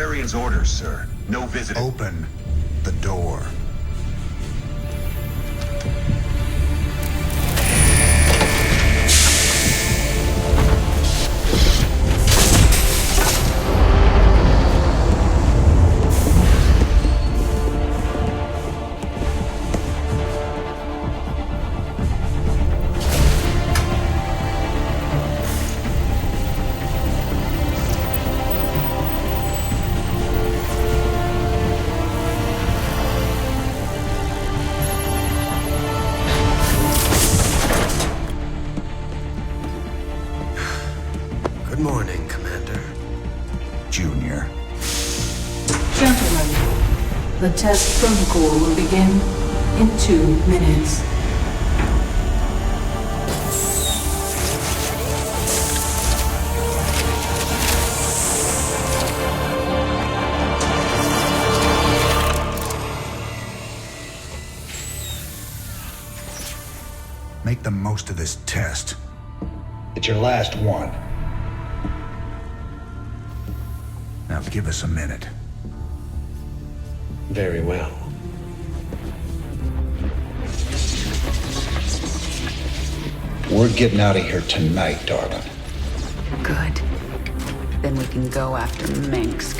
Valerian's orders, sir. No visitor. Open the door. Good morning, Commander. Junior. Gentlemen, the test protocol will begin in 2 minutes. Make the most of this test. It's your last one. Now give us a minute. Very well. We're getting out of here tonight, darling. Good. Then we can go after Minsk.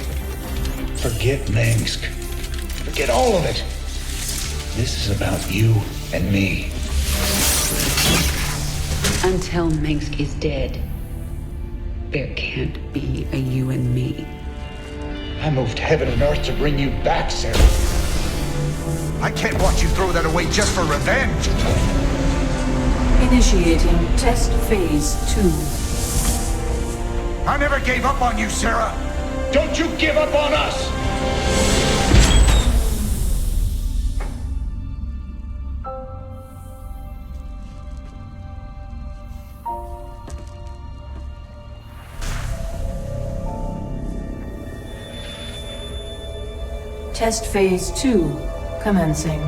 Forget Minsk. Forget all of it. This is about you and me. Until Minsk is dead, there can't be a you and me. I moved heaven and earth to bring you back, Sarah. I can't watch you throw that away just for revenge. Initiating test phase 2. I never gave up on you, Sarah. Don't you give up on us. Test phase 2 commencing.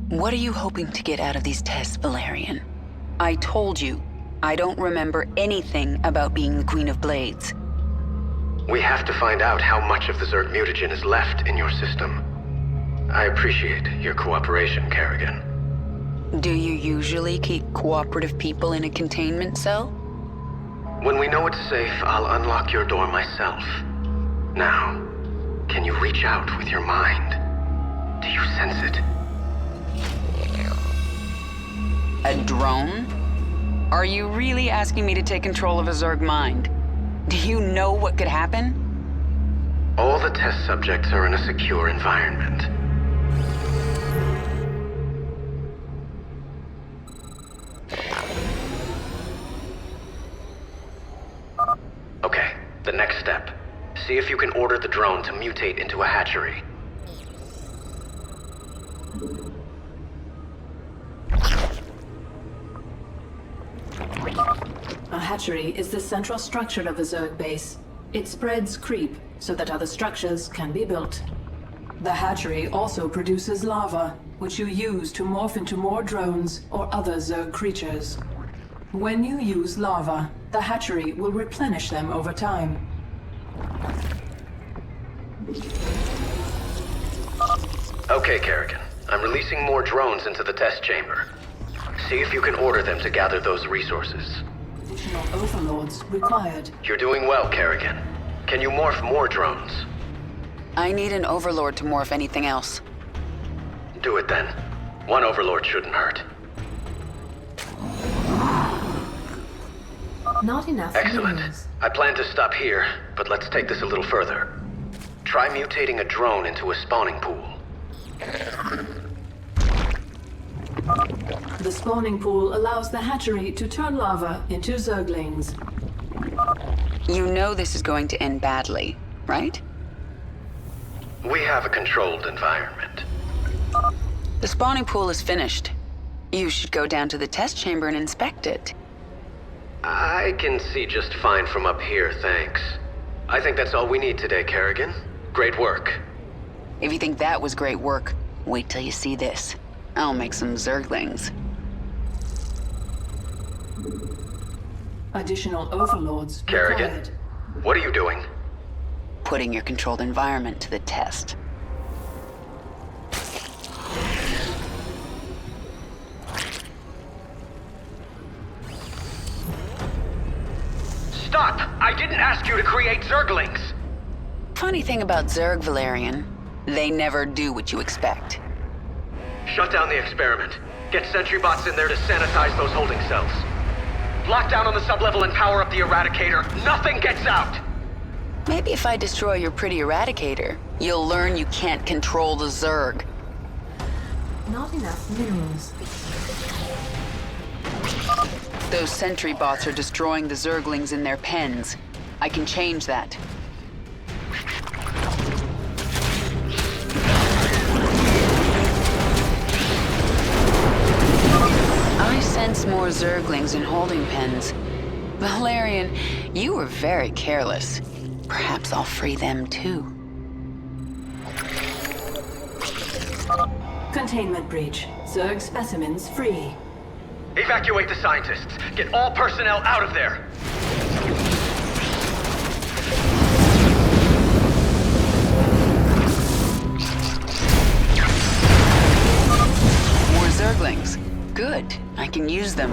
What are you hoping to get out of these tests, Valerian? I told you, I don't remember anything about being the Queen of Blades. We have to find out how much of the Zerg mutagen is left in your system. I appreciate your cooperation, Kerrigan. Do you usually keep cooperative people in a containment cell? When we know it's safe, I'll unlock your door myself. Now, can you reach out with your mind? Do you sense it? A drone? Are you really asking me to take control of a Zerg mind? Do you know what could happen? All the test subjects are in a secure environment. Okay, the next step. See if you can order the drone to mutate into a hatchery. A hatchery is the central structure of a Zerg base. It spreads creep so that other structures can be built. The hatchery also produces lava, which you use to morph into more drones or other Zerg creatures. When you use lava, the hatchery will replenish them over time. Okay, Kerrigan. I'm releasing more drones into the test chamber. See if you can order them to gather those resources. Additional overlords required. You're doing well, Kerrigan. Can you morph more drones? I need an overlord to morph anything else. Do it then. One overlord shouldn't hurt. Not enough Excellent. news. I plan to stop here, but let's take this a little further. Try mutating a drone into a spawning pool. The spawning pool allows the hatchery to turn lava into Zerglings. You know this is going to end badly, right? We have a controlled environment. The spawning pool is finished. You should go down to the test chamber and inspect it. I can see just fine from up here, thanks. I think that's all we need today, Kerrigan. Great work. If you think that was great work, wait till you see this. I'll make some Zerglings. Additional overlords Kerrigan? required. What are you doing? Putting your controlled environment to the test. Stop! I didn't ask you to create Zerglings! Funny thing about Zerg, Valerian. They never do what you expect. Shut down the experiment. Get sentry bots in there to sanitize those holding cells. Lock down on the sublevel and power up the Eradicator. Nothing gets out! Maybe if I destroy your pretty Eradicator, you'll learn you can't control the Zerg. Not enough minerals. Those sentry bots are destroying the Zerglings in their pens. I can change that. I sense more Zerglings in holding pens. Valerian, you were very careless. Perhaps I'll free them too. Containment breach. Zerg specimens free. Evacuate the scientists. Get all personnel out of there. More Zerglings. Good. I can use them.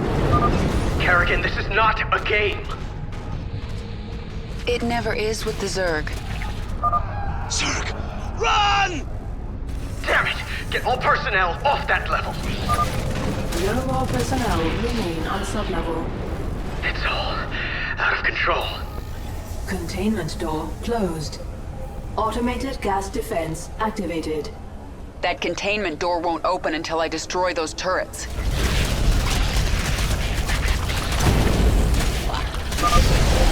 Kerrigan, this is not a game. It never is with the Zerg. Zerg, run! Damn it! Get all personnel off that level. No more personnel remain on sublevel. It's all out of control. Containment door closed. Automated gas defense activated. That containment door won't open until I destroy those turrets.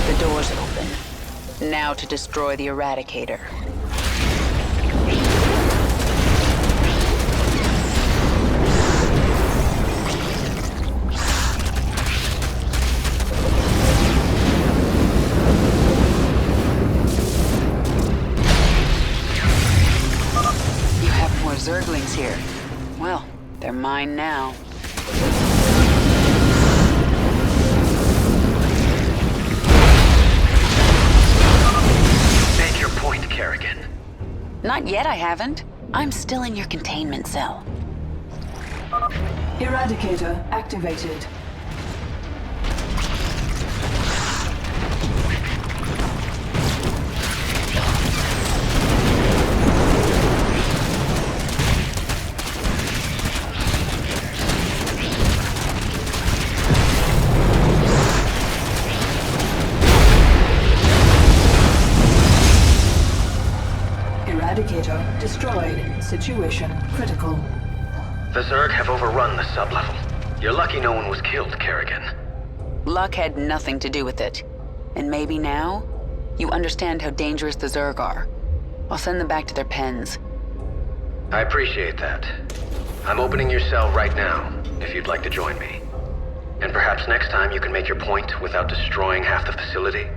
The door's open. Now to destroy the Eradicator. You have more Zerglings here. Well, they're mine now. Make your point, Kerrigan. Not yet, I haven't. I'm still in your containment cell. Eradicator activated. Eradicator destroyed. Situation critical. The Zerg have overrun the sublevel. You're lucky no one was killed, Kerrigan. Luck had nothing to do with it. And maybe now, you understand how dangerous the Zerg are. I'll send them back to their pens. I appreciate that. I'm opening your cell right now, if you'd like to join me. And perhaps next time you can make your point without destroying half the facility.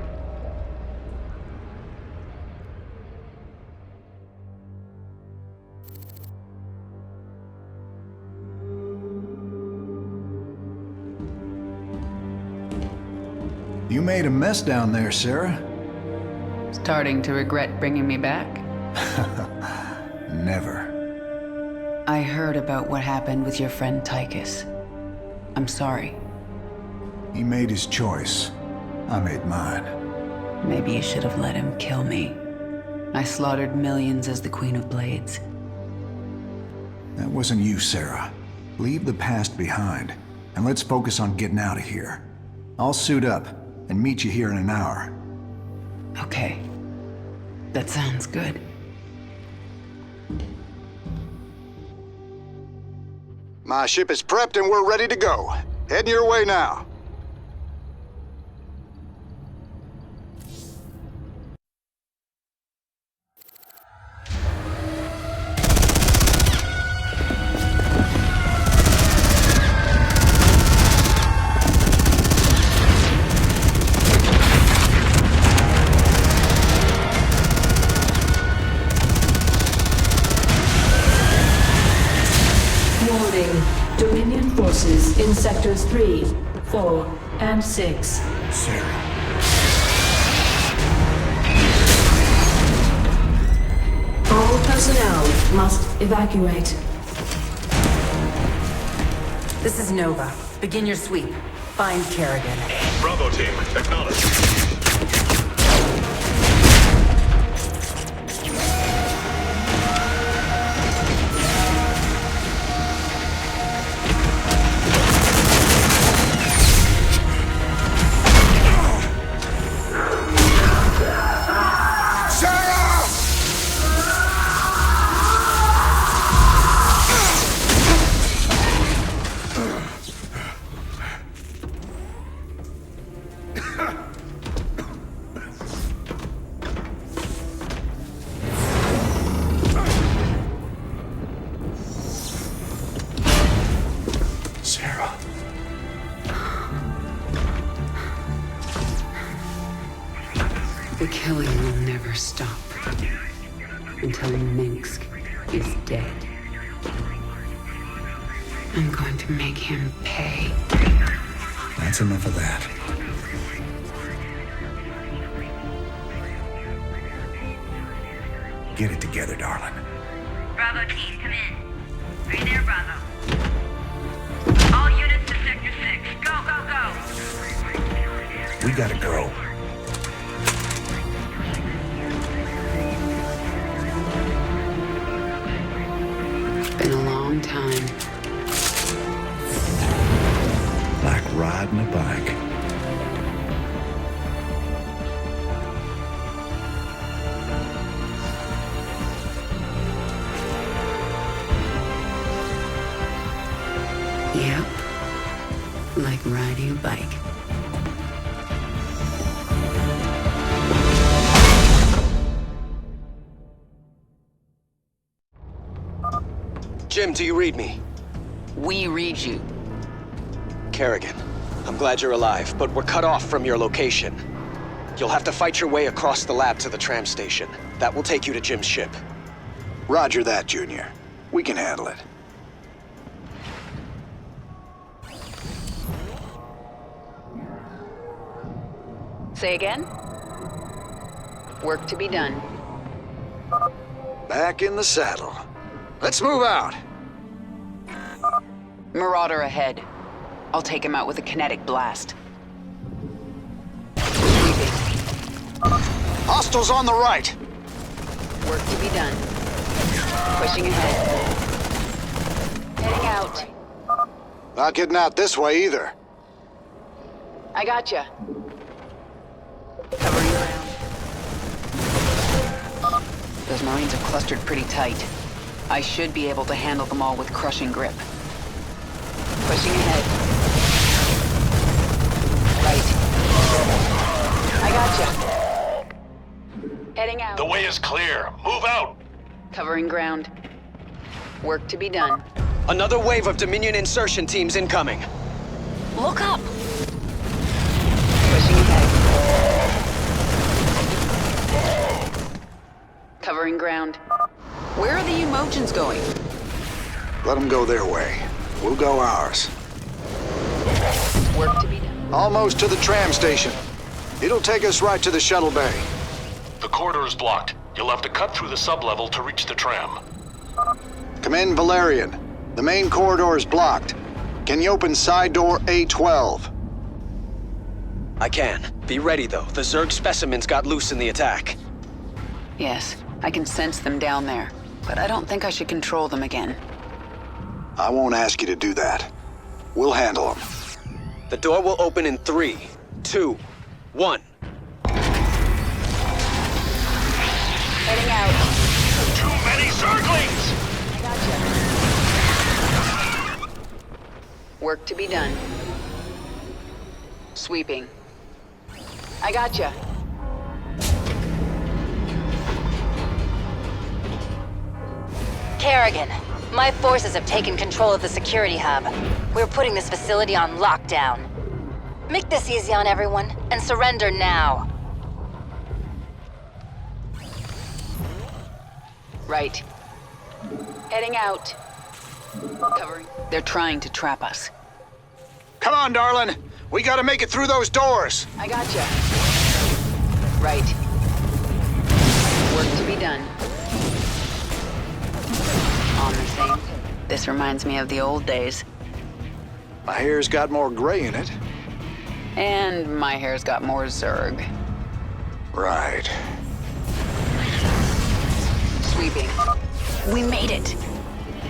You made a mess down there, Sarah. Starting to regret bringing me back? Never. I heard about what happened with your friend Tychus. I'm sorry. He made his choice. I made mine. Maybe you should have let him kill me. I slaughtered millions as the Queen of Blades. That wasn't you, Sarah. Leave the past behind, and let's focus on getting out of here. I'll suit up and meet you here in an hour. Okay. That sounds good. My ship is prepped and we're ready to go. Heading your way now. Warning. Dominion forces in Sectors 3, 4, and 6. Sarah. All personnel must evacuate. This is Nova. Begin your sweep. Find Kerrigan. Bravo team, acknowledge. Sarah. The killing will never stop until Minsk is dead. I'm going to make him pay. That's enough of that. Get it together, darling. Bravo team, come in. Are you there, Bravo? All units to Sector 6. Go, go, go! We gotta go. Been a long time. Like riding a bike. Yep. Like riding a bike. Jim, do you read me? We read you. Kerrigan, I'm glad you're alive, but we're cut off from your location. You'll have to fight your way across the lab to the tram station. That will take you to Jim's ship. Roger that, Junior. We can handle it. Say again? Work to be done. Back in the saddle. Let's move out. Marauder ahead. I'll take him out with a kinetic blast. Hostiles on the right. Work to be done. Pushing ahead. Heading out. Not getting out this way either. I gotcha. Covering ground. Those Marines are clustered pretty tight. I should be able to handle them all with crushing grip. Pushing ahead. Right. I gotcha. Heading out. The way is clear. Move out! Covering ground. Work to be done. Another wave of Dominion insertion teams incoming. Look up! Pushing ahead. Covering ground. Where are the Emojins going? Let them go their way. We'll go ours. Work to be done. Almost to the tram station. It'll take us right to the shuttle bay. The corridor is blocked. You'll have to cut through the sublevel to reach the tram. Come in, Valerian. The main corridor is blocked. Can you open side door A12? I can. Be ready, though. The Zerg specimens got loose in the attack. Yes, I can sense them down there, but I don't think I should control them again. I won't ask you to do that. We'll handle them. The door will open in 3, 2, 1. Heading out. Too many Zerglings! Gotcha. Work to be done. Sweeping. I gotcha. Kerrigan, my forces have taken control of the security hub. We're putting this facility on lockdown. Make this easy on everyone, and surrender now. Right. Heading out. Covering. They're trying to trap us. Come on, darling. We gotta make it through those doors! I gotcha. Right. Work to be done. On the same. This reminds me of the old days. My hair's got more gray in it. And my hair's got more Zerg. Right. Sweeping. We made it.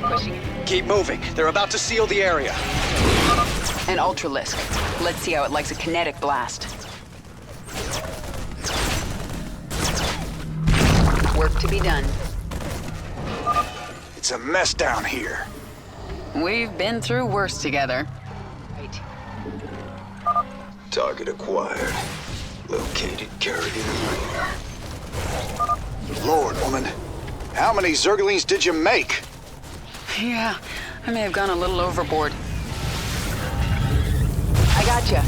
Pushing. Keep moving. They're about to seal the area. An Ultralisk. Let's see how it likes a kinetic blast. Work to be done. It's a mess down here. We've been through worse together. Right. Target acquired. Located carrier. Lord, woman. How many Zerglings did you make? Yeah, I may have gone a little overboard. I gotcha.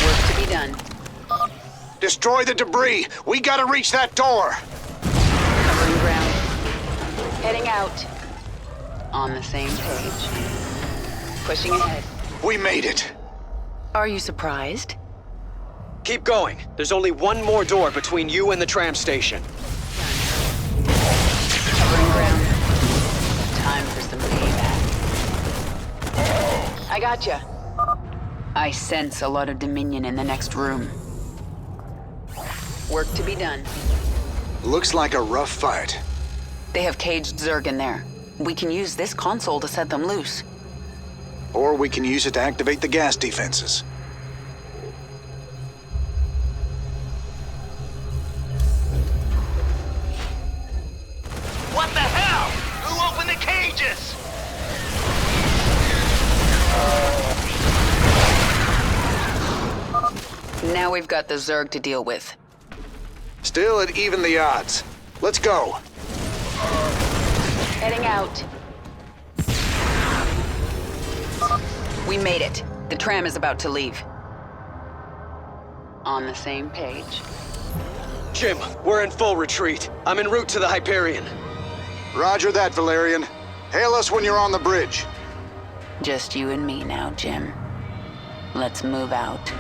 Work to be done. Destroy the debris. We gotta reach that door. Covering ground. Heading out. On the same page. Pushing ahead. We made it. Are you surprised? Keep going. There's only one more door between you and the tram station. Covering ground. Time for some payback. I gotcha. I sense a lot of Dominion in the next room. Work to be done. Looks like a rough fight. They have caged Zerg in there. We can use this console to set them loose. Or we can use it to activate the gas defenses. What the hell? Who opened the cages? Now we've got the Zerg to deal with. Still at even the odds. Let's go. Heading out. We made it. The tram is about to leave. On the same page. Jim, we're in full retreat. I'm en route to the Hyperion. Roger that, Valerian. Hail us when you're on the bridge. Just you and me now, Jim. Let's move out.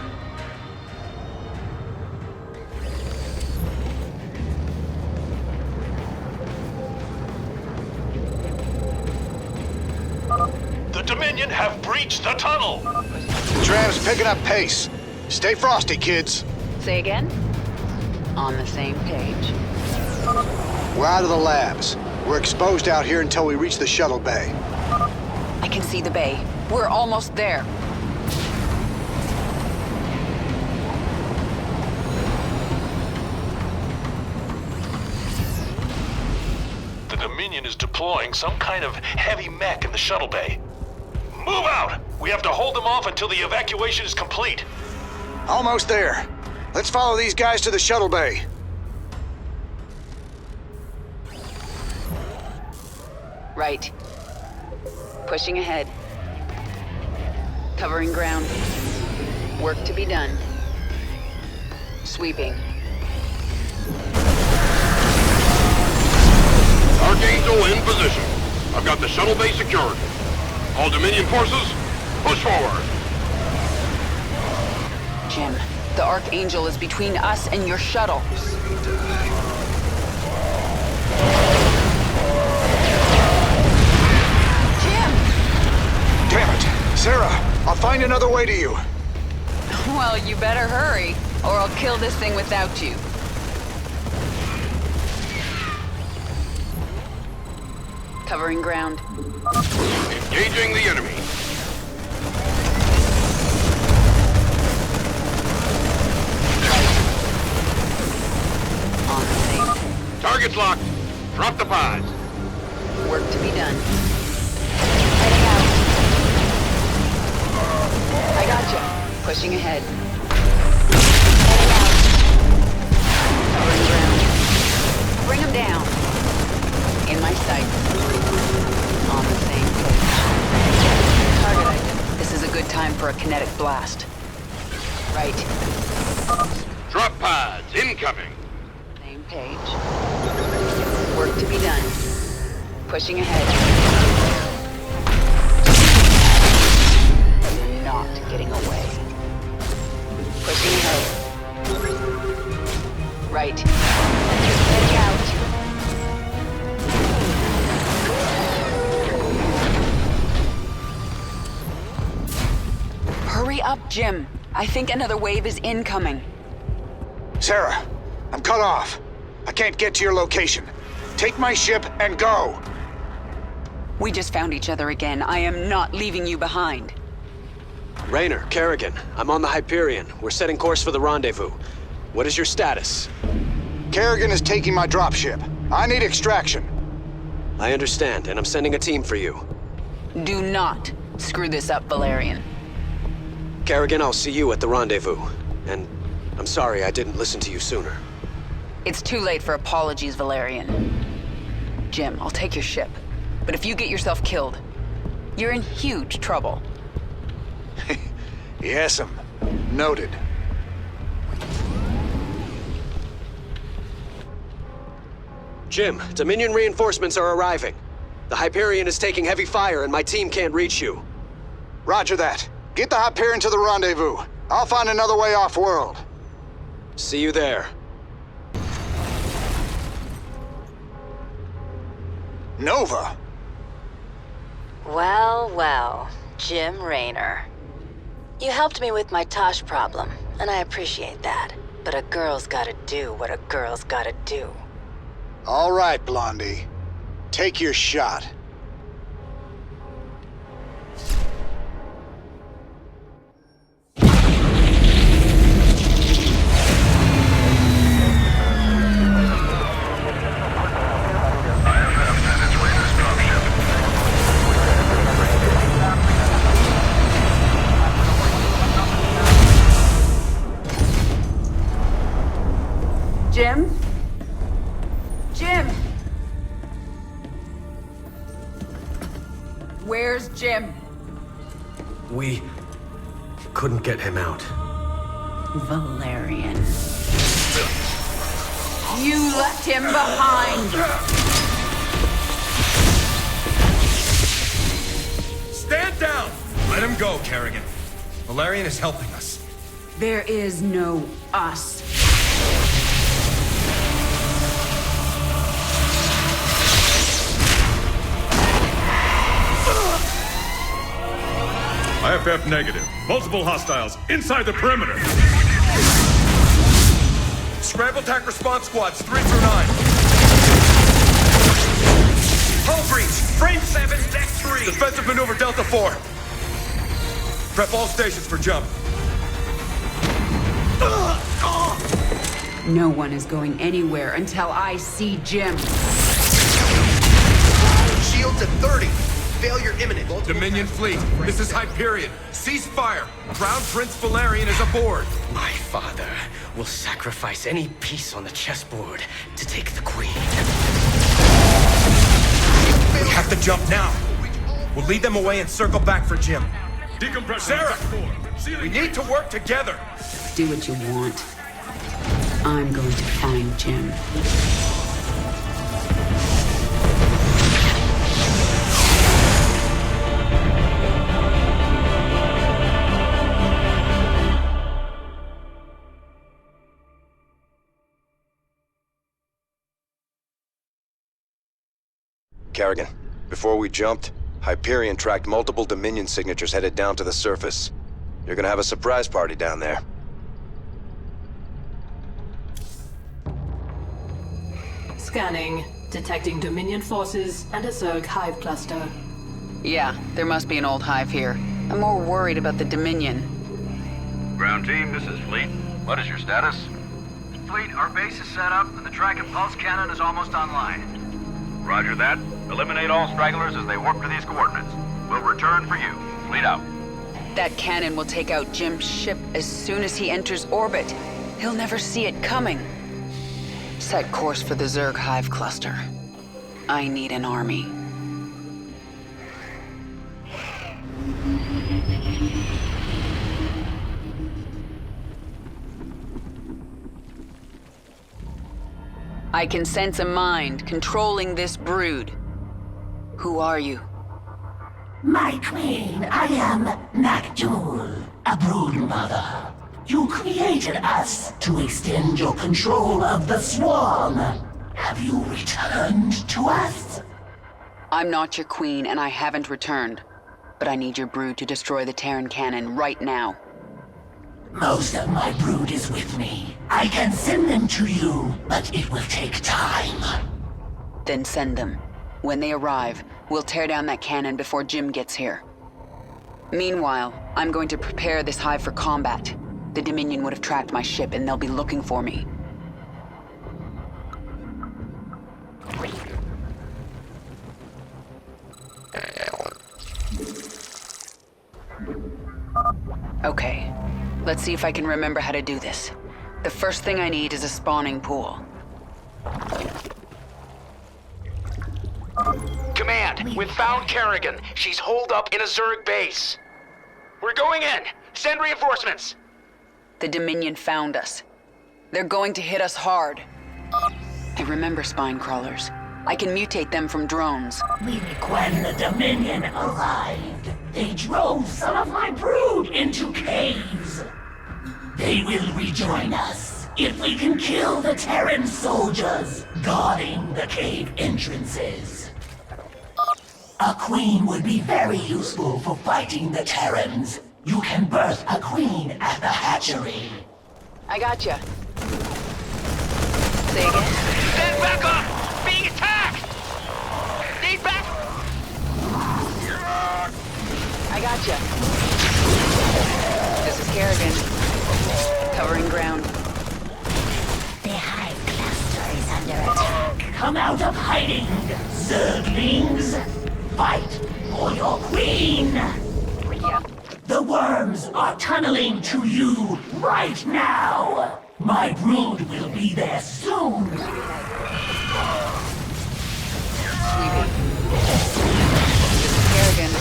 The Dominion have breached the tunnel! The tram's picking up pace. Stay frosty, kids. Say again? On the same page. We're out of the labs. We're exposed out here until we reach the shuttle bay. I can see the bay. We're almost there. The Dominion is deploying some kind of heavy mech in the shuttle bay. Move out! We have to hold them off until the evacuation is complete. Almost there. Let's follow these guys to the shuttle bay. Right. Pushing ahead. Covering ground. Work to be done. Sweeping. Archangel in position. I've got the shuttle bay secured. All Dominion forces, push forward. Jim, the Archangel is between us and your shuttle. Jim! Damn it. Sarah, I'll find another way to you. Well, you better hurry, or I'll kill this thing without you. Covering ground. Engaging the enemy. On the same. Target's locked. Drop the pods. Work to be done. Heading out. I gotcha. Pushing ahead. Heading out. Covering ground. Bring him down. In my sights. On the same page. Target item. This is a good time for a kinetic blast. Right. Drop pods incoming. Same page. Work to be done. Pushing ahead. Hurry up, Jim. I think another wave is incoming. Sarah, I'm cut off. I can't get to your location. Take my ship and go. We just found each other again. I am not leaving you behind. Raynor, Kerrigan, I'm on the Hyperion. We're setting course for the rendezvous. What is your status? Kerrigan is taking my dropship. I need extraction. I understand, and I'm sending a team for you. Do not screw this up, Valerian. Kerrigan, I'll see you at the rendezvous. And I'm sorry I didn't listen to you sooner. It's too late for apologies, Valerian. Jim, I'll take your ship. But if you get yourself killed, you're in huge trouble. Yes'm. Noted. Jim, Dominion reinforcements are arriving. The Hyperion is taking heavy fire and my team can't reach you. Roger that. Get the Hyperion to the rendezvous. I'll find another way off-world. See you there. Nova! Well, well, Jim Raynor. You helped me with my Tosh problem, and I appreciate that. But a girl's gotta do what a girl's gotta do. All right, Blondie. Take your shot. Jim? Jim! Where's Jim? We couldn't get him out. Valerian. You left him behind! Stand down! Let him go, Kerrigan. Valerian is helping us. There is no us. IFF negative. Multiple hostiles inside the perimeter. Scramble attack response squads 3 through 9. Hull breach. Frame 7, deck 3. Defensive maneuver Delta 4. Prep all stations for jump. No one is going anywhere until I see Jim. Shields at 30. Failure imminent. Dominion fleet, this is Hyperion. Cease fire. Crown Prince Valerian is aboard. My father will sacrifice any piece on the chessboard to take the queen. We have to jump now. We'll lead them away and circle back for Jim. Decompression. Sarah, we need to work together. Do what you want. I'm going to find Jim. Kerrigan, before we jumped, Hyperion tracked multiple Dominion signatures headed down to the surface. You're gonna have a surprise party down there. Scanning. Detecting Dominion forces and a Zerg hive cluster. Yeah, there must be an old hive here. I'm more worried about the Dominion. Ground team, this is Fleet. What is your status? Fleet, our base is set up and the track and pulse cannon is almost online. Roger that. Eliminate all stragglers as they warp to these coordinates. We'll return for you. Fleet out. That cannon will take out Jim's ship as soon as he enters orbit. He'll never see it coming. Set course for the Zerg hive cluster. I need an army. I can sense a mind controlling this brood. Who are you? My queen, I am Nakjul, a brood mother. You created us to extend your control of the swarm. Have you returned to us? I'm not your queen, and I haven't returned. But I need your brood to destroy the Terran cannon right now. Most of my brood is with me. I can send them to you, but it will take time. Then send them. When they arrive, we'll tear down that cannon before Jim gets here. Meanwhile, I'm going to prepare this hive for combat. The Dominion would have tracked my ship and they'll be looking for me. Okay, let's see if I can remember how to do this. The first thing I need is a spawning pool. Command, we've found Kerrigan. She's holed up in a Zerg base. We're going in. Send reinforcements. The Dominion found us. They're going to hit us hard. I remember spine crawlers. I can mutate them from drones. When the Dominion arrived, they drove some of my brood into caves. They will rejoin us if we can kill the Terran soldiers guarding the cave entrances. A queen would be very useful for fighting the Terrans. You can birth a queen at the hatchery. I gotcha. Say again? Stand back up! Being attacked! Need back! I gotcha. This is Kerrigan. Covering ground. The hive cluster is under attack. Come out of hiding, Zerglings! Fight for your queen! Yeah. The worms are tunneling to you right now! My brood will be there soon! Sweetie. This is Kerrigan.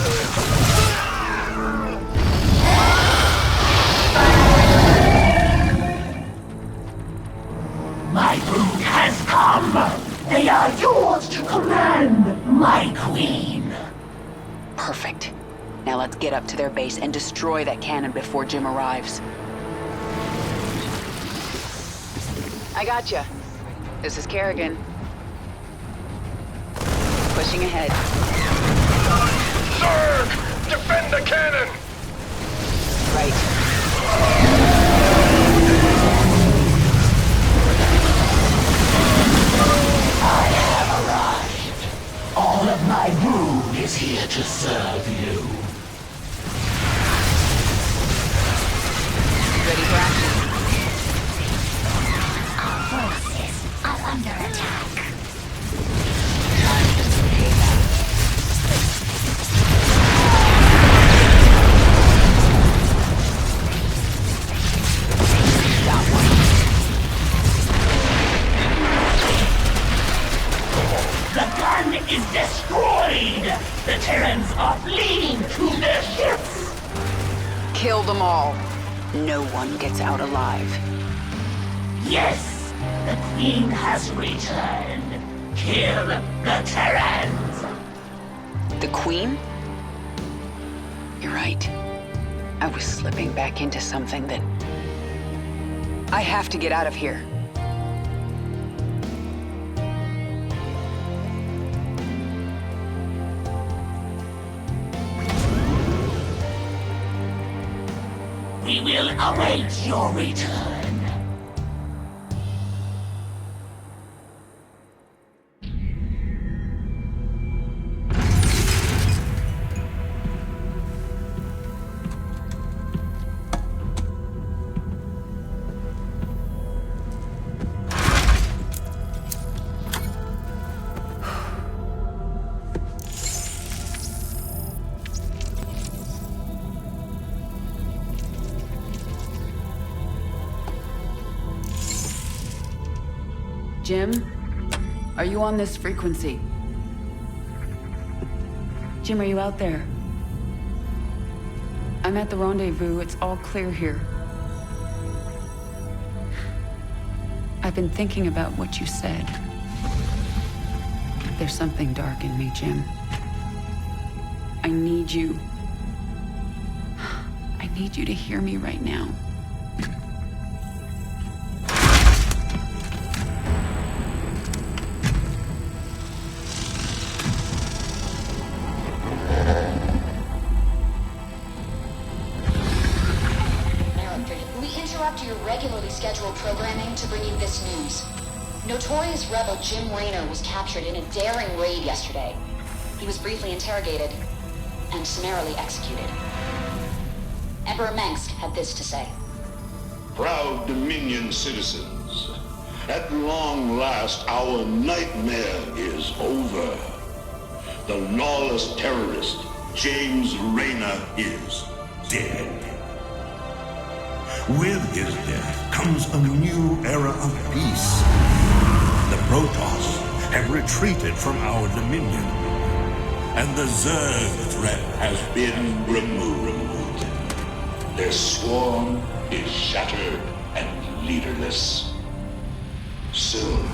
My brood has come! They are yours to command, my queen! Perfect. Now let's get up to their base and destroy that cannon before Jim arrives. I gotcha. This is Kerrigan. Pushing ahead. Zerg! Defend the cannon! Right. I have arrived. All of my brood is here to serve you. Ready for action. Our forces are under attack. Time to pay back. Got one. The gun is destroyed! The Terrans are fleeing to their ships! Kill them all. No one gets out alive. Yes! The Queen has returned! Kill the Terrans! The Queen? You're right. I was slipping back into something that... I have to get out of here. We will await your return. Jim? Are you on this frequency? Jim, are you out there? I'm at the rendezvous. It's all clear here. I've been thinking about what you said. There's something dark in me, Jim. I need you. I need you to hear me right now. interrupt your regularly scheduled programming to bring you this news. Notorious rebel Jim Raynor was captured in a daring raid yesterday. He was briefly interrogated and summarily executed. Emperor Mengsk had this to say. Proud Dominion citizens, at long last our nightmare is over. The lawless terrorist, James Raynor, is dead. With his death comes a new era of peace. The Protoss have retreated from our dominion, and the Zerg threat has been removed. Their swarm is shattered and leaderless. Soon,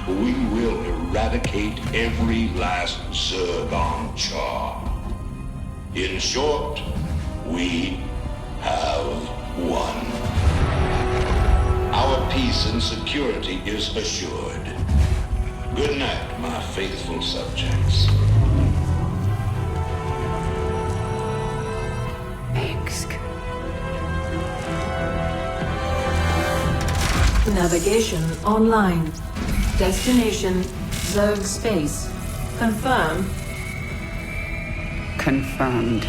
we will eradicate every last Zerg on Char. In short, we have won. Our peace and security is assured. Good night, my faithful subjects. Navigation online. Destination Zerg space. Confirm. Confirmed.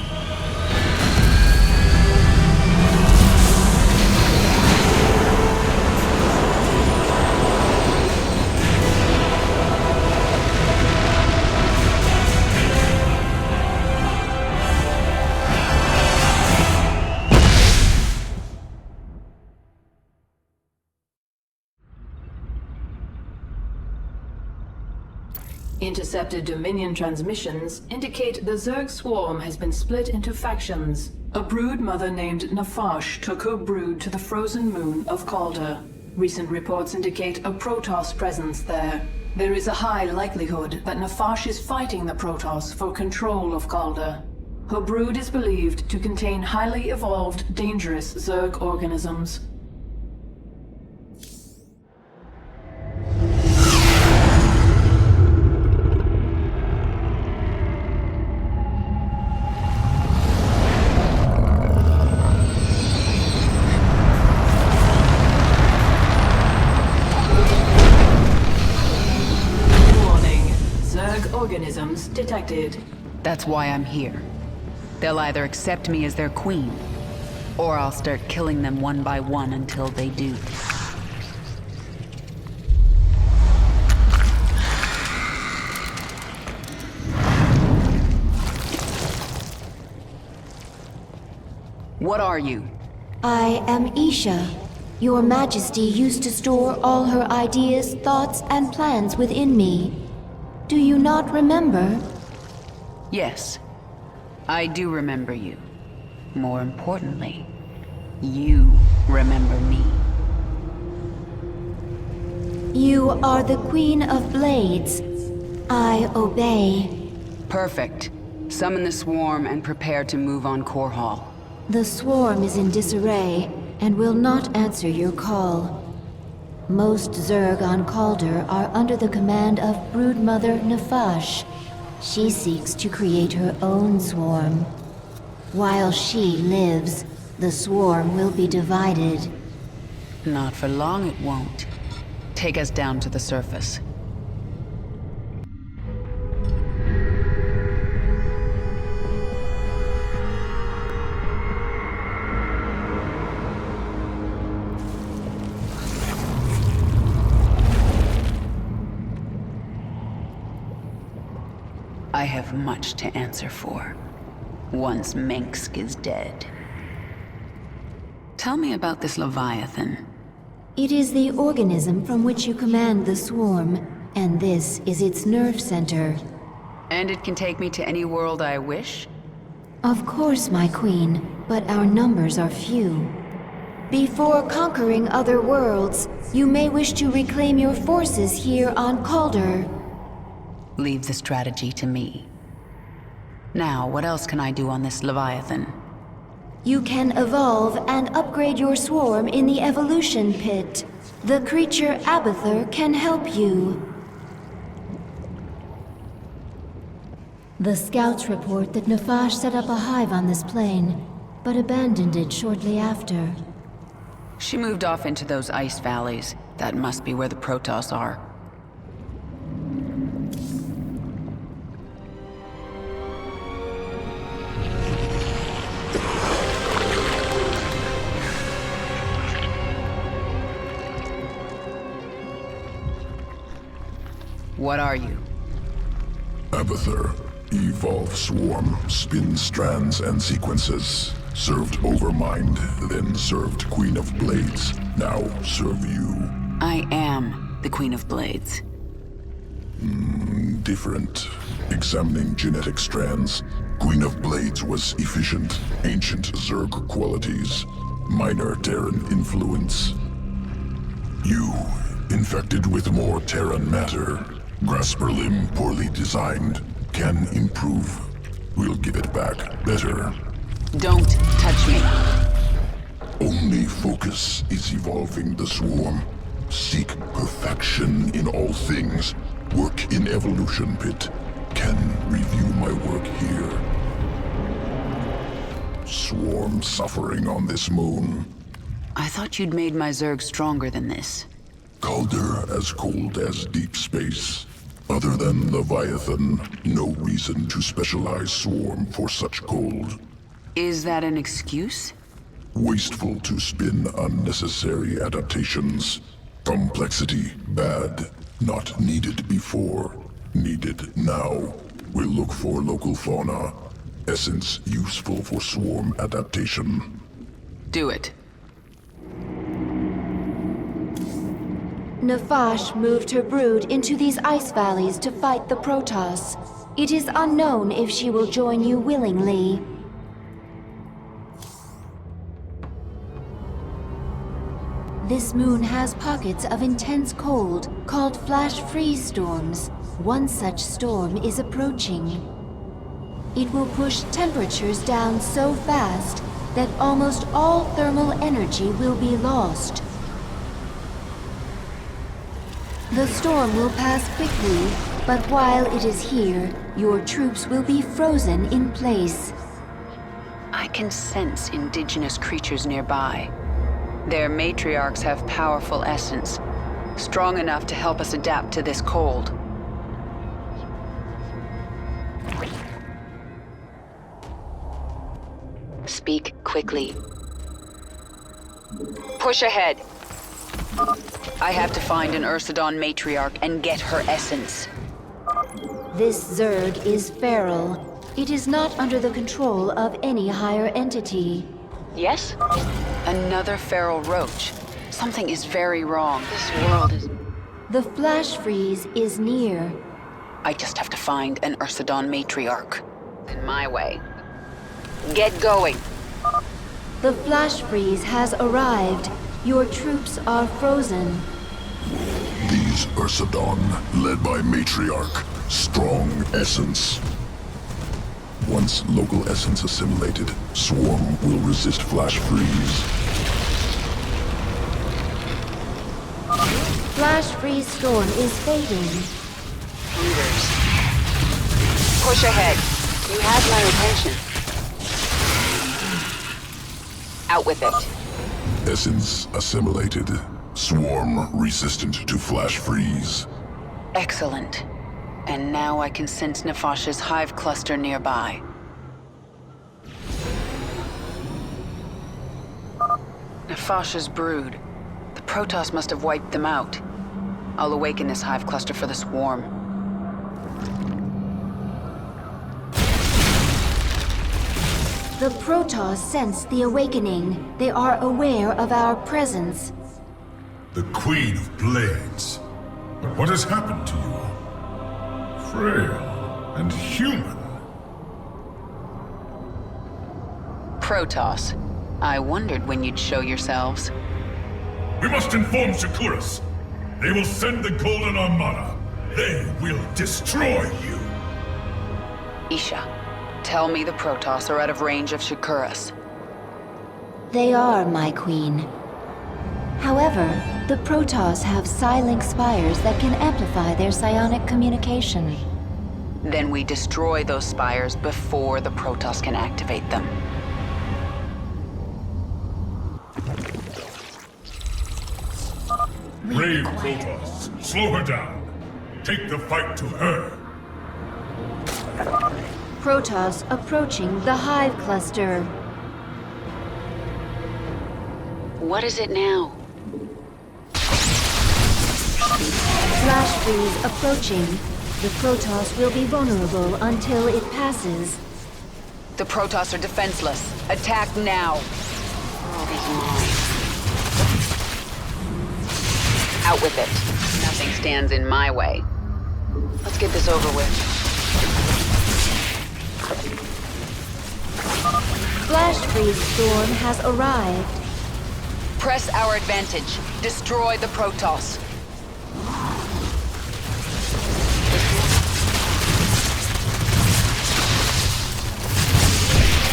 Intercepted Dominion transmissions indicate the Zerg swarm has been split into factions. A brood mother named Nafash took her brood to the frozen moon of Calder. Recent reports indicate a Protoss presence there. There is a high likelihood that Nafash is fighting the Protoss for control of Calder. Her brood is believed to contain highly evolved, dangerous Zerg organisms. Organisms detected. That's why I'm here. They'll either accept me as their queen, or I'll start killing them one by one until they do. What are you? I am Isha. Your Majesty used to store all her ideas, thoughts, and plans within me. Do you not remember? Yes, I do remember you. More importantly, you remember me. You are the Queen of Blades. I obey. Perfect. Summon the swarm and prepare to move on Core Hall. The swarm is in disarray and will not answer your call. Most Zerg on Calder are under the command of Broodmother Nafash. She seeks to create her own swarm. While she lives, the swarm will be divided. Not for long it won't. Take us down to the surface. I have much to answer for, once Mengsk is dead. Tell me about this Leviathan. It is the organism from which you command the swarm, and this is its nerve center. And it can take me to any world I wish? Of course, my queen, but our numbers are few. Before conquering other worlds, you may wish to reclaim your forces here on Calder. Leave the strategy to me. Now, what else can I do on this Leviathan? You can evolve and upgrade your swarm in the evolution pit. The creature Abathur can help you. The scouts report that Nafash set up a hive on this plane, but abandoned it shortly after. She moved off into those ice valleys. That must be where the Protoss are. What are you? Abathur. Evolve swarm, spin strands and sequences. Served Overmind, then served Queen of Blades. Now serve you. I am the Queen of Blades. Different. Examining genetic strands. Queen of Blades was efficient, ancient Zerg qualities. Minor Terran influence. You, infected with more Terran matter. Grasper limb poorly designed. Can improve. We'll give it back better. Don't touch me. Only focus is evolving the swarm. Seek perfection in all things. Work in Evolution Pit. Can review my work here. Swarm suffering on this moon. I thought you'd made my Zerg stronger than this. Calder as cold as deep space. Other than Leviathan, no reason to specialize swarm for such cold. Is that an excuse? Wasteful to spin unnecessary adaptations. Complexity, bad. Not needed before. Needed now. We'll look for local fauna. Essence useful for swarm adaptation. Do it. Nefash moved her brood into these ice valleys to fight the Protoss. It is unknown if she will join you willingly. This moon has pockets of intense cold, called flash freeze storms. One such storm is approaching. It will push temperatures down so fast that almost all thermal energy will be lost. The storm will pass quickly, but while it is here, your troops will be frozen in place. I can sense indigenous creatures nearby. Their matriarchs have powerful essence, strong enough to help us adapt to this cold. Speak quickly. Push ahead. I have to find an Ursidon matriarch and get her essence. This Zerg is feral. It is not under the control of any higher entity. Yes? Another feral roach. Something is very wrong. This world is... The flash freeze is near. I just have to find an Ursidon matriarch. In my way. Get going. The flash freeze has arrived. Your troops are frozen. These Ursidon, led by Matriarch, strong essence. Once local essence assimilated, Swarm will resist flash freeze. Flash freeze storm is fading. Leaders. Push ahead. You have my attention. Out with it. Essence assimilated. Swarm resistant to flash freeze. Excellent. And now I can sense Nefash's hive cluster nearby. Nefash's brood. The Protoss must have wiped them out. I'll awaken this hive cluster for the swarm. The Protoss sense the awakening. They are aware of our presence. The Queen of Blades. But what has happened to you? Frail and human. Protoss. I wondered when you'd show yourselves. We must inform Shakuras. They will send the Golden Armada. They will destroy you. Isha, tell me the Protoss are out of range of Shakuras. They are, my queen. However, the Protoss have psi-link spires that can amplify their psionic communication. Then we destroy those spires before the Protoss can activate them. Brave Protoss, slow her down. Take the fight to her. Protoss approaching the hive cluster. What is it now? Flash freeze approaching. The Protoss will be vulnerable until it passes. The Protoss are defenseless. Attack now. World is mine. Out with it. Nothing stands in my way. Let's get this over with. Flash freeze storm has arrived. Press our advantage. Destroy the Protoss.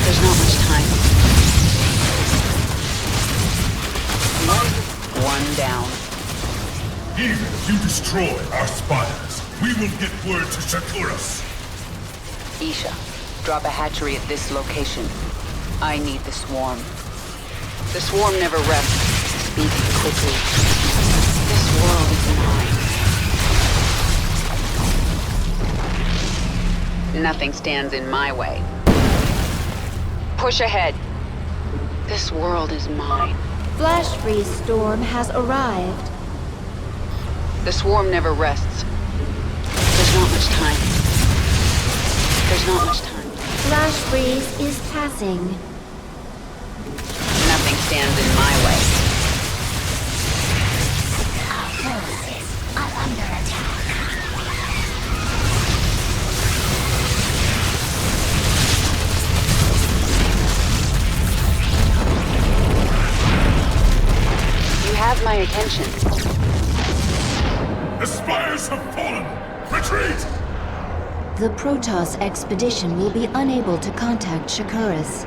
There's not much time. One down. Even if you destroy our spires, we will get word to Shakuras. Isha, drop a hatchery at this location. I need the swarm. The swarm never rests. Speak quickly. This world is mine. Nothing stands in my way. Push ahead. This world is mine. Flash freeze storm has arrived. The swarm never rests. There's not much time. There's not much time. Flash freeze is passing. Nothing stands in my way. Our forces are under attack. You have my attention. The spires have fallen! Retreat! The Protoss expedition will be unable to contact Shakuras.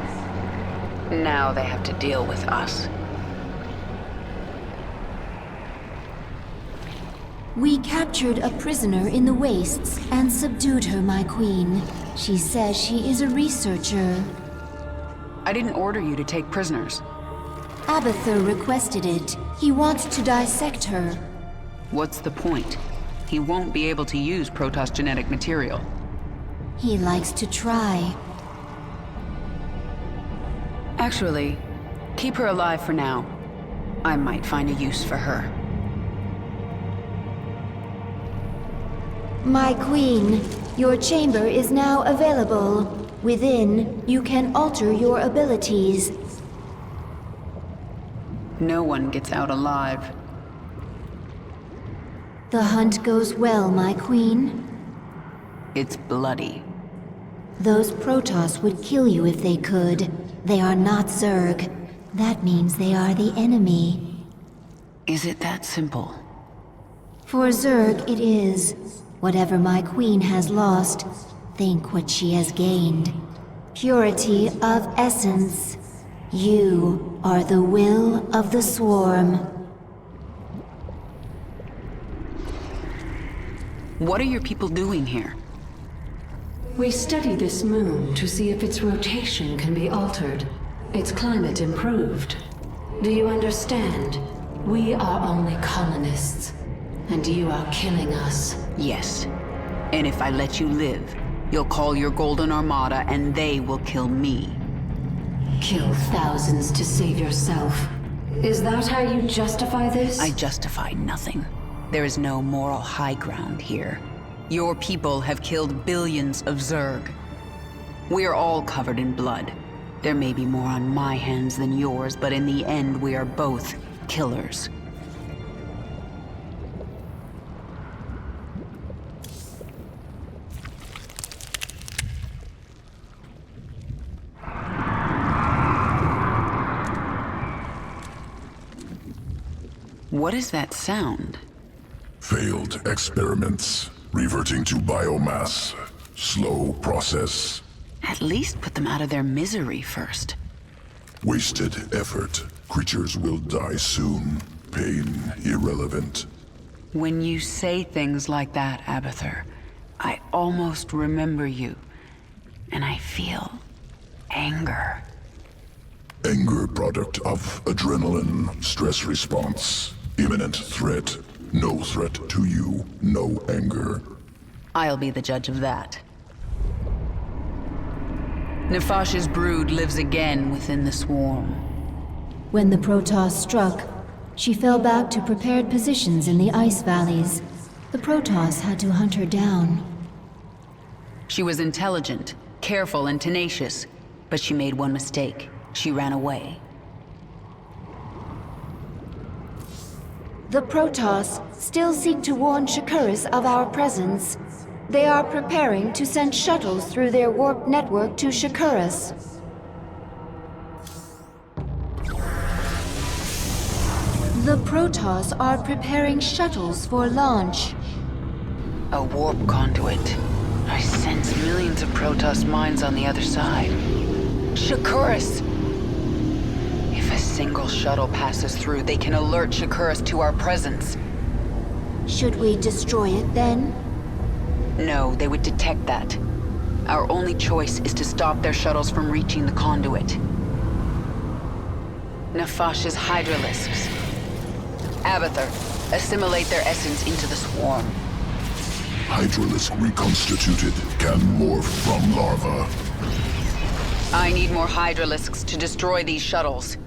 Now they have to deal with us. We captured a prisoner in the wastes and subdued her, my queen. She says she is a researcher. I didn't order you to take prisoners. Abathur requested it. He wants to dissect her. What's the point? He won't be able to use Protoss genetic material. He likes to try. Actually, keep her alive for now. I might find a use for her. My queen, your chamber is now available. Within, you can alter your abilities. No one gets out alive. The hunt goes well, my queen. It's bloody. Those Protoss would kill you if they could. They are not Zerg. That means they are the enemy. Is it that simple? For Zerg, it is. Whatever my queen has lost, think what she has gained. Purity of essence. You are the will of the swarm. What are your people doing here? We study this moon to see if its rotation can be altered, its climate improved. Do you understand? We are only colonists, and you are killing us. Yes. And if I let you live, you'll call your Golden Armada and they will kill me. Kill thousands to save yourself. Is that how you justify this? I justify nothing. There is no moral high ground here. Your people have killed billions of Zerg. We are all covered in blood. There may be more on my hands than yours, but in the end, we are both killers. What is that sound? Failed experiments. Reverting to biomass. Slow process. At least put them out of their misery first. Wasted effort. Creatures will die soon. Pain irrelevant. When you say things like that, Abathur, I almost remember you. And I feel anger. Anger product of adrenaline stress response. Imminent threat. No threat to you. No anger. I'll be the judge of that. Nefash's brood lives again within the swarm. When the Protoss struck, she fell back to prepared positions in the ice valleys. The Protoss had to hunt her down. She was intelligent, careful, and tenacious, but she made one mistake. She ran away. The Protoss still seek to warn Shakuras of our presence. They are preparing to send shuttles through their warp network to Shakuras. The Protoss are preparing shuttles for launch. A warp conduit. I sense millions of Protoss minds on the other side. Shakuras! If a single shuttle passes through, they can alert Shakuras to our presence. Should we destroy it then? No, they would detect that. Our only choice is to stop their shuttles from reaching the conduit. Nefash's hydralisks. Abathur, assimilate their essence into the swarm. Hydralisk reconstituted can morph from larva. I need more hydralisks to destroy these shuttles.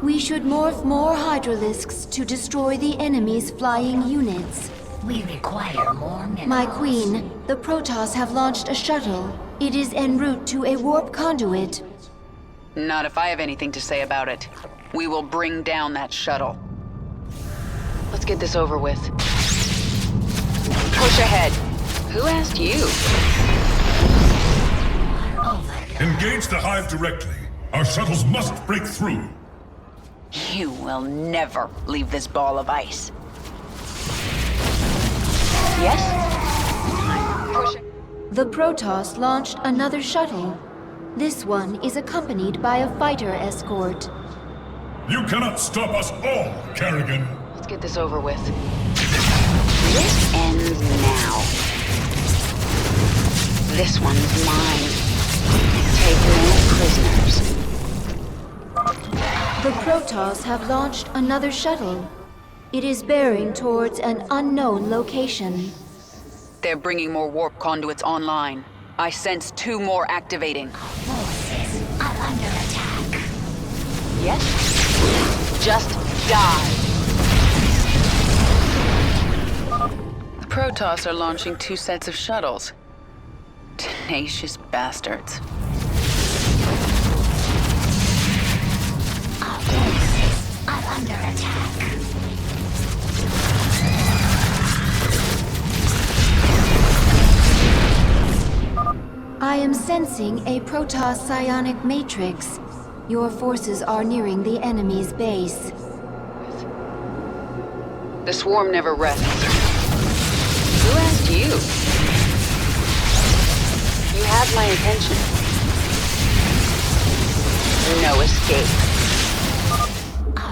We should morph more hydralisks to destroy the enemy's flying units. We require more minerals. My queen, the Protoss have launched a shuttle. It is en route to a warp conduit. Not if I have anything to say about it. We will bring down that shuttle. Let's get this over with. Push ahead. Who asked you? Engage the hive directly. Our shuttles must break through. You will never leave this ball of ice. Yes? Push it. The Protoss launched another shuttle. This one is accompanied by a fighter escort. You cannot stop us all, Kerrigan. Let's get this over with. This ends now. This one's mine. Take no prisoners. The Protoss have launched another shuttle. It is bearing towards an unknown location. They're bringing more warp conduits online. I sense 2 more activating. Forces are under attack. Yes? Just die. The Protoss are launching 2 sets of shuttles. Tenacious bastards. Our forces are under attack. I am sensing a Protoss psionic matrix. Your forces are nearing the enemy's base. The swarm never rests. Who asked you? You have my attention. No escape.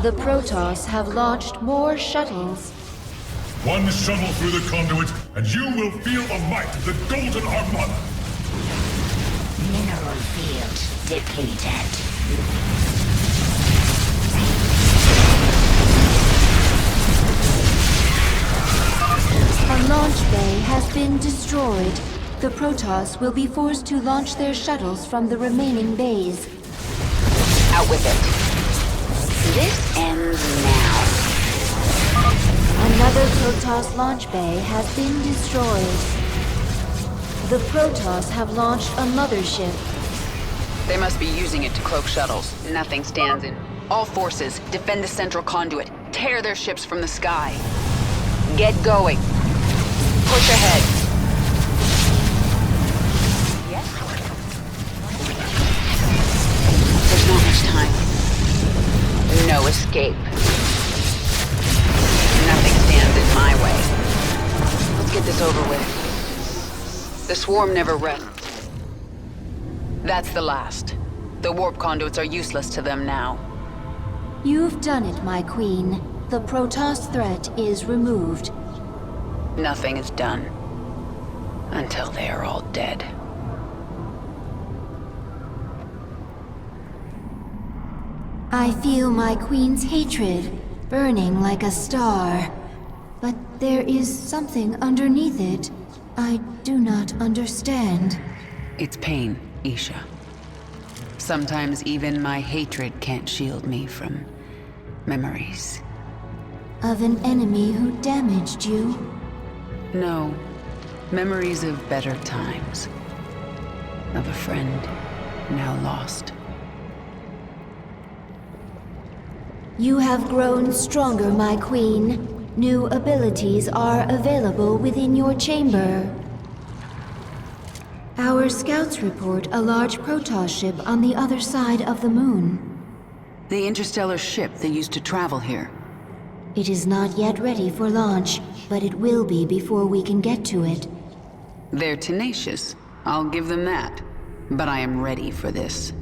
The Protoss have launched more shuttles. One shuttle through the conduit, and you will feel the might of the Golden Armada. Mineral field depleted. A launch bay has been destroyed. The Protoss will be forced to launch their shuttles from the remaining bays. Out with it. This ends now. Another Protoss launch bay has been destroyed. The Protoss have launched a mothership. They must be using it to cloak shuttles. Nothing stands in. All forces, defend the central conduit. Tear their ships from the sky. Get going. Push ahead. Yes? There's not much time. No escape. Nothing stands in my way. Let's get this over with. The swarm never rests. That's the last. The warp conduits are useless to them now. You've done it, my queen. The Protoss threat is removed. Nothing is done. Until they are all dead. I feel my queen's hatred, burning like a star. But there is something underneath it. I do not understand. It's pain, Isha. Sometimes even my hatred can't shield me from memories. Of an enemy who damaged you? No. Memories of better times. Of a friend now lost. You have grown stronger, my queen. New abilities are available within your chamber. Our scouts report a large Protoss ship on the other side of the moon. The interstellar ship that used to travel here. It is not yet ready for launch, but it will be before we can get to it. They're tenacious, I'll give them that. But I am ready for this.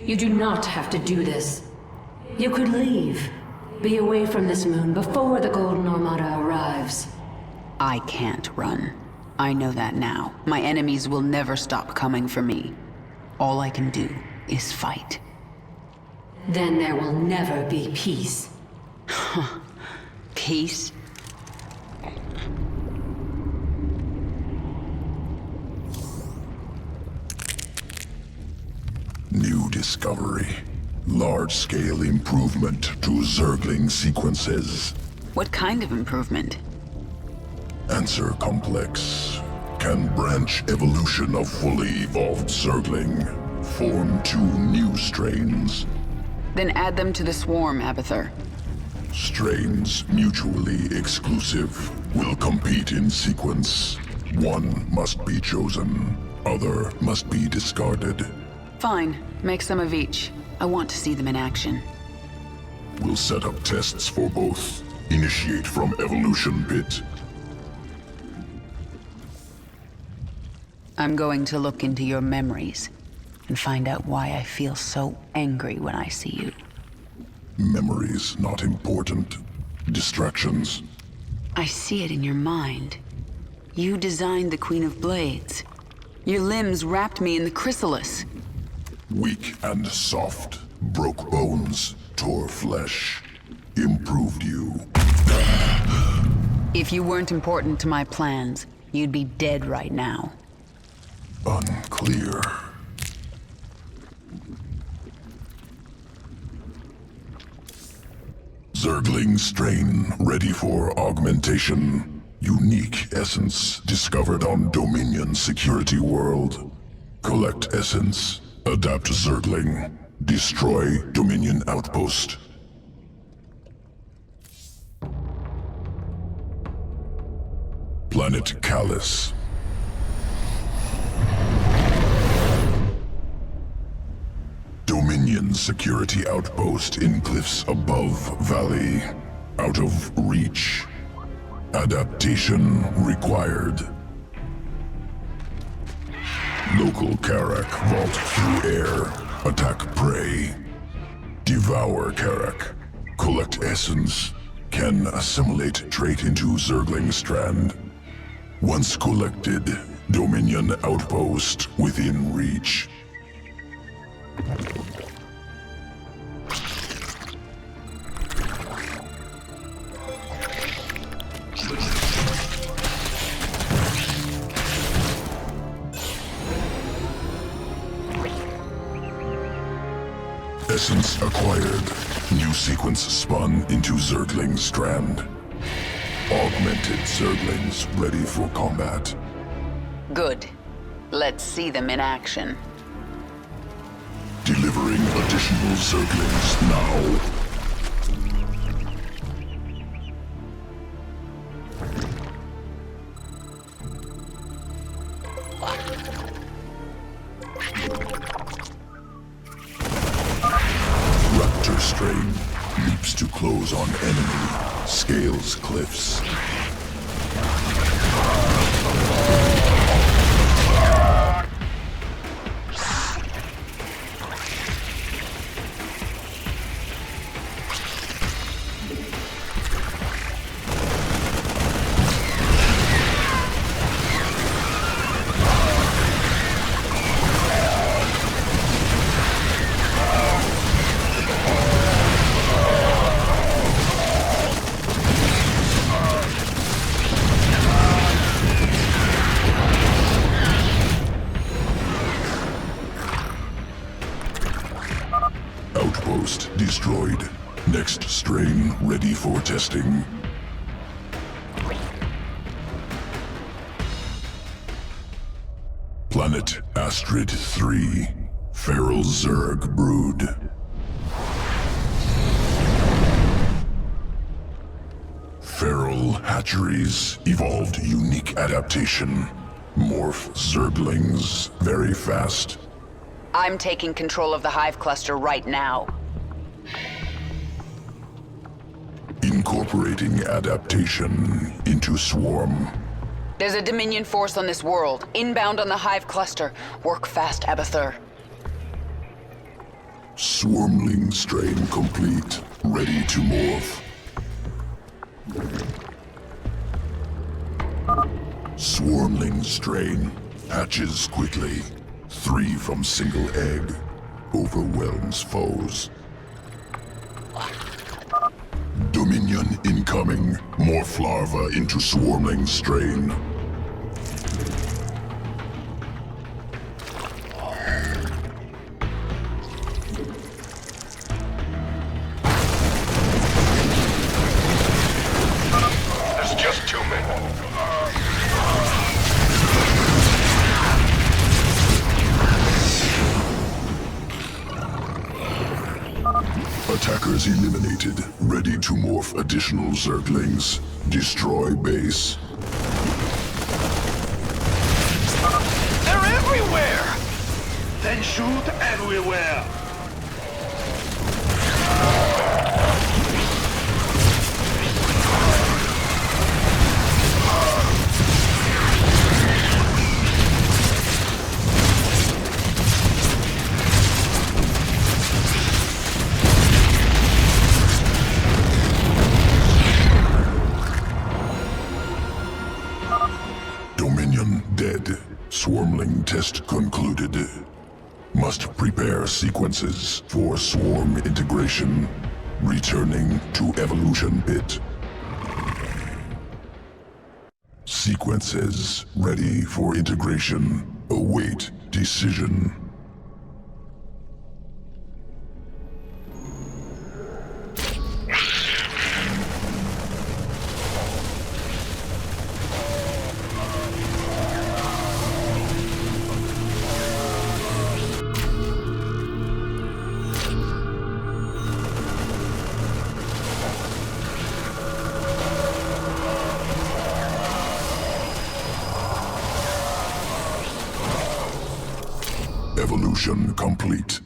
You do not have to do this. You could leave. Be away from this moon before the Golden Armada arrives. I can't run. I know that now. My enemies will never stop coming for me. All I can do is fight. Then there will never be peace. Peace? New discovery. Large-scale improvement to Zergling sequences. What kind of improvement? Answer complex. Can branch evolution of fully evolved Zergling. Form 2 new strains. Then add them to the swarm, Abathur. Strains mutually exclusive. Will compete in sequence. One must be chosen. Other must be discarded. Fine. Make some of each. I want to see them in action. We'll set up tests for both. Initiate from evolution pit. I'm going to look into your memories and find out why I feel so angry when I see you. Memories not important. Distractions. I see it in your mind. You designed the Queen of Blades. Your limbs wrapped me in the chrysalis. Weak and soft. Broke bones. Tore flesh. Improved you. If you weren't important to my plans, you'd be dead right now. Unclear. Zergling strain ready for augmentation. Unique essence discovered on Dominion security world. Collect essence. Adapt Zergling. Destroy Dominion outpost. Planet Callus. Dominion security outpost in cliffs above valley. Out of reach. Adaptation required. Local Karak vault through air. Attack prey. Devour Karak. Collect essence. Can assimilate trait into Zergling strand. Once collected, Dominion outpost within reach. Essence acquired. New sequence spun into Zergling strand. Augmented Zerglings ready for combat. Good. Let's see them in action. Delivering additional Zerglings now. Raptor strain leaps to close on enemy, scales cliffs. strain ready for testing. Planet Astrid 3. Feral Zerg brood. Feral hatcheries evolved unique adaptation. Morph Zerglings very fast. I'm taking control of the hive cluster right now. Incorporating adaptation into swarm. There's a Dominion force on this world, inbound on the hive cluster. Work fast, Abathur. Swarmling strain complete. Ready to morph. Swarmling strain hatches quickly. 3 from single egg. Overwhelms foes. Dominion incoming. Morph larva into swarmling strain. There's just too many. Attackers eliminated. Ready to morph additional Zerglings. Destroy base. They're everywhere! Then shoot everywhere! Dominion dead. Swarmling test concluded. Must prepare sequences for swarm integration. Returning to evolution pit. Sequences ready for integration. Await decision. Evolution complete.